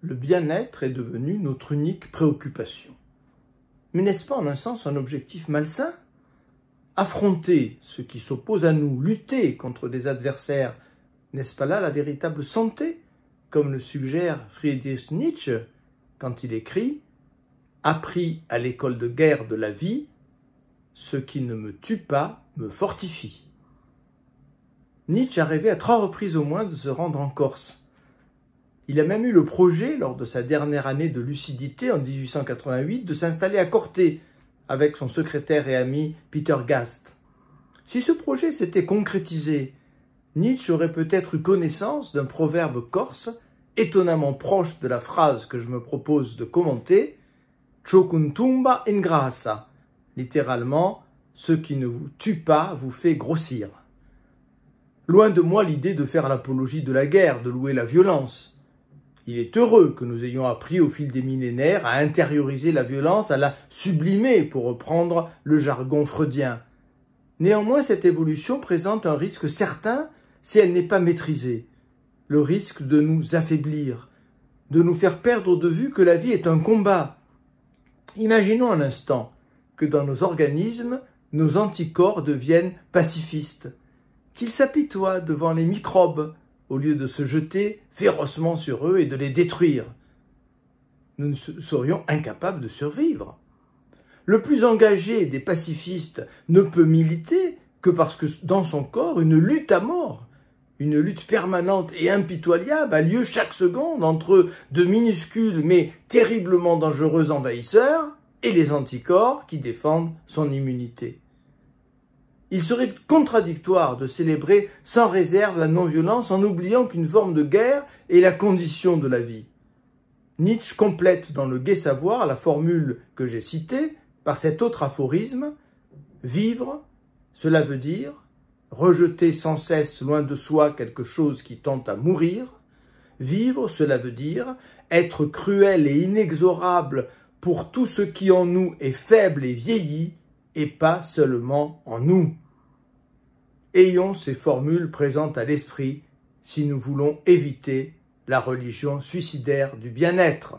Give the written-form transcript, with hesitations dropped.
le bien-être est devenu notre unique préoccupation. Mais n'est-ce pas en un sens un objectif malsain? Affronter ce qui s'oppose à nous, lutter contre des adversaires, n'est-ce pas là la véritable santé, comme le suggère Friedrich Nietzsche quand il écrit « Appris à l'école de guerre de la vie, ce qui ne me tue pas me fortifie ». Nietzsche a rêvé à 3 reprises au moins de se rendre en Corse. Il a même eu le projet, lors de sa dernière année de lucidité en 1888, de s'installer à Corté avec son secrétaire et ami Peter Gast. Si ce projet s'était concrétisé, Nietzsche aurait peut-être eu connaissance d'un proverbe corse étonnamment proche de la phrase que je me propose de commenter, « Chokuntumba ingrassa », littéralement « ce qui ne vous tue pas vous fait grossir ». Loin de moi l'idée de faire l'apologie de la guerre, de louer la violence. Il est heureux que nous ayons appris au fil des millénaires à intérioriser la violence, à la sublimer, pour reprendre le jargon freudien. Néanmoins, cette évolution présente un risque certain si elle n'est pas maîtrisée. Le risque de nous affaiblir, de nous faire perdre de vue que la vie est un combat. Imaginons un instant que dans nos organismes, nos anticorps deviennent pacifistes, qu'ils s'apitoient devant les microbes au lieu de se jeter férocement sur eux et de les détruire. Nous serions incapables de survivre. Le plus engagé des pacifistes ne peut militer que parce que dans son corps, une lutte à mort, une lutte permanente et impitoyable a lieu chaque seconde entre de minuscules mais terriblement dangereux envahisseurs et les anticorps qui défendent son immunité. Il serait contradictoire de célébrer sans réserve la non-violence en oubliant qu'une forme de guerre est la condition de la vie. Nietzsche complète dans le Gai Savoir la formule que j'ai citée par cet autre aphorisme « Vivre, cela veut dire rejeter sans cesse loin de soi quelque chose qui tente à mourir. Vivre, cela veut dire être cruel et inexorable pour tout ce qui en nous est faible et vieilli, et pas seulement en nous. » Ayons ces formules présentes à l'esprit si nous voulons éviter la religion suicidaire du bien-être.